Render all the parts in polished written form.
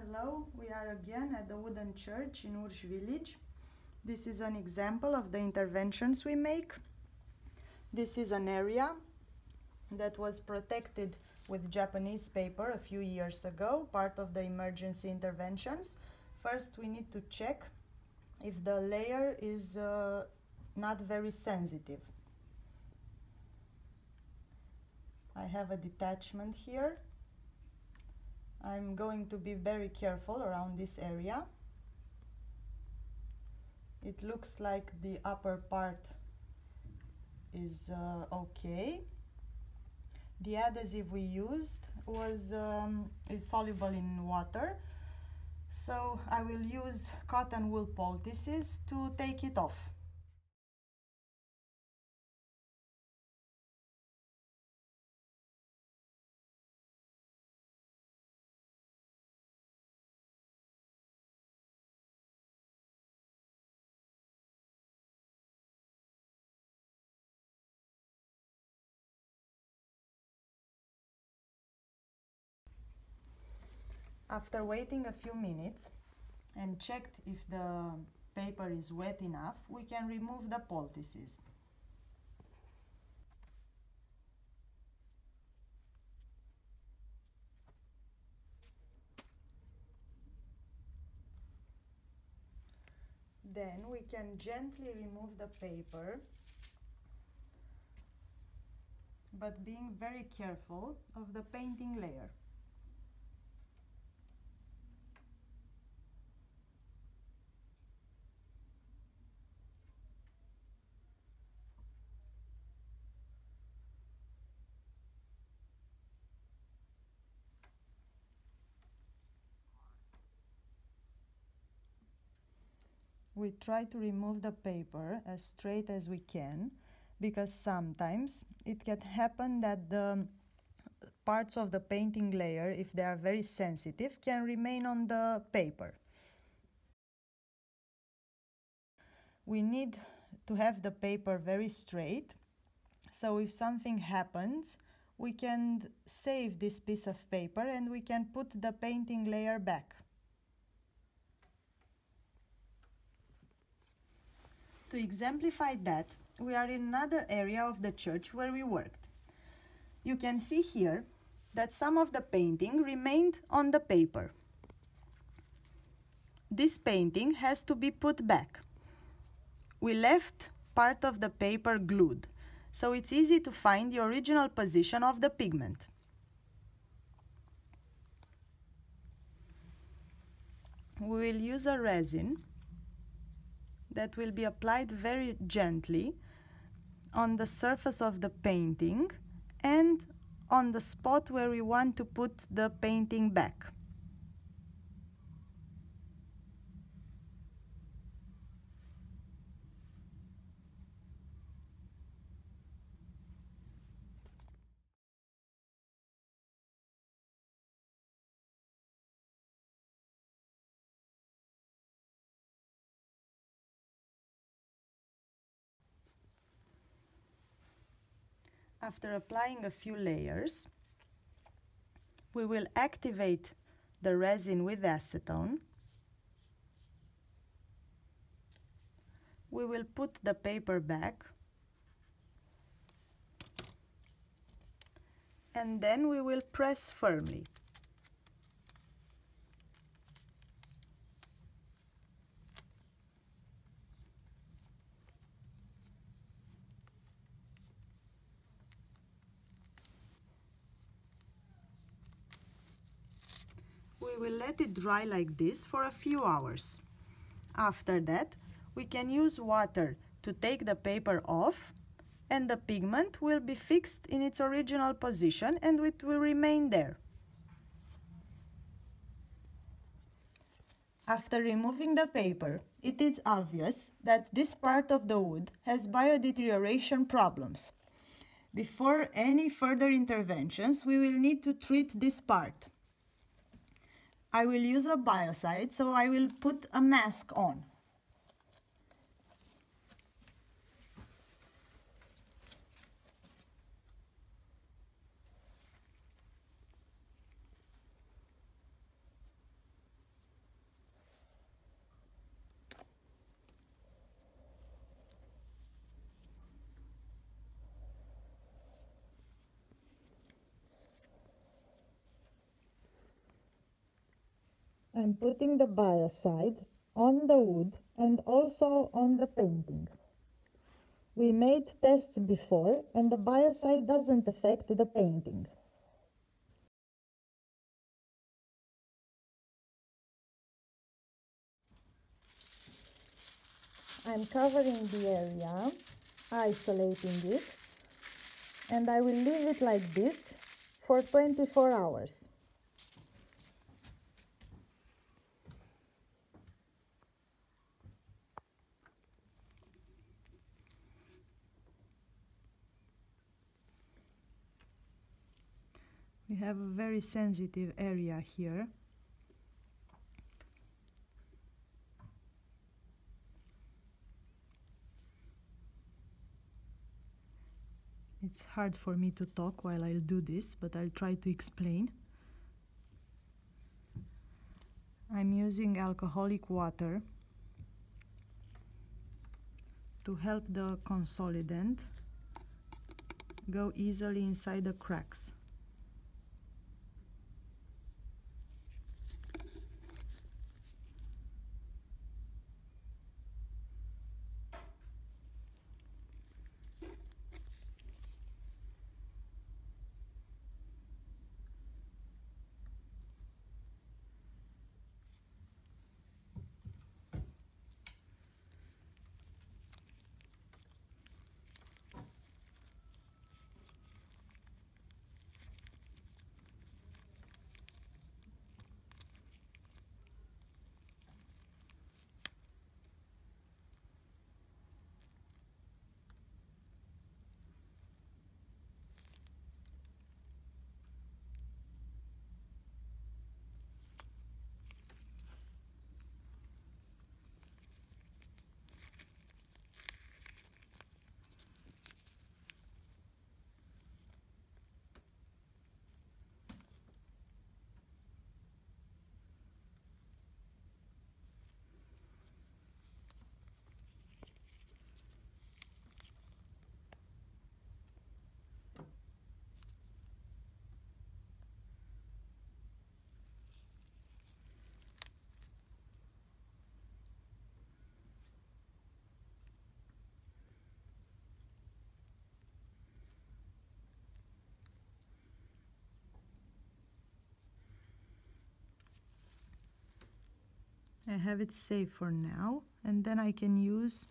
Hello, we are again at the wooden church in Ursi village. This is an example of the interventions we make. This is an area that was protected with Japanese paper a few years ago, part of the emergency interventions. First, we need to check if the layer is not very sensitive. I have a detachment here. I'm going to be very careful around this area. It looks like the upper part is okay. The adhesive we used is soluble in water, so I will use cotton wool poultices to take it off. After waiting a few minutes and checked if the paper is wet enough, we can remove the poultices. Then we can gently remove the paper, but being very careful of the painting layer. We try to remove the paper as straight as we can, because sometimes it can happen that the parts of the painting layer, if they are very sensitive, can remain on the paper. We need to have the paper very straight, so if something happens, we can save this piece of paper and we can put the painting layer back. To exemplify that, we are in another area of the church where we worked. You can see here that some of the painting remained on the paper. This painting has to be put back. We left part of the paper glued, so it's easy to find the original position of the pigment. We will use a resin that will be applied very gently on the surface of the painting and on the spot where we want to put the painting back. After applying a few layers, we will activate the resin with acetone. We will put the paper back, and then we will press firmly. We will let it dry like this for a few hours. After that, we can use water to take the paper off, and the pigment will be fixed in its original position and it will remain there. After removing the paper, it is obvious that this part of the wood has biodeterioration problems. Before any further interventions, we will need to treat this part. I will use a biocide, so I will put a mask on. I'm putting the biocide on the wood and also on the painting. We made tests before and the biocide doesn't affect the painting. I'm covering the area, isolating it, and I will leave it like this for 24 hours. We have a very sensitive area here. It's hard for me to talk while I'll do this, but I'll try to explain. I'm using alcoholic water to help the consolidant go easily inside the cracks. I have it safe for now, and then I can use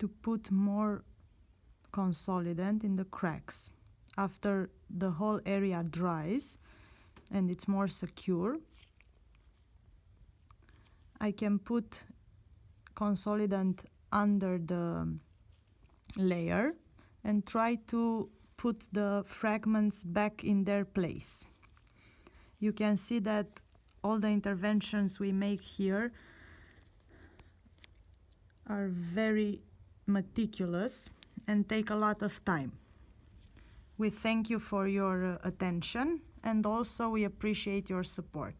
to put more consolidant in the cracks. After the whole area dries and it's more secure, I can put consolidant under the layer and try to put the fragments back in their place. You can see that all the interventions we make here are very meticulous and take a lot of time. We thank you for your attention, and also we appreciate your support.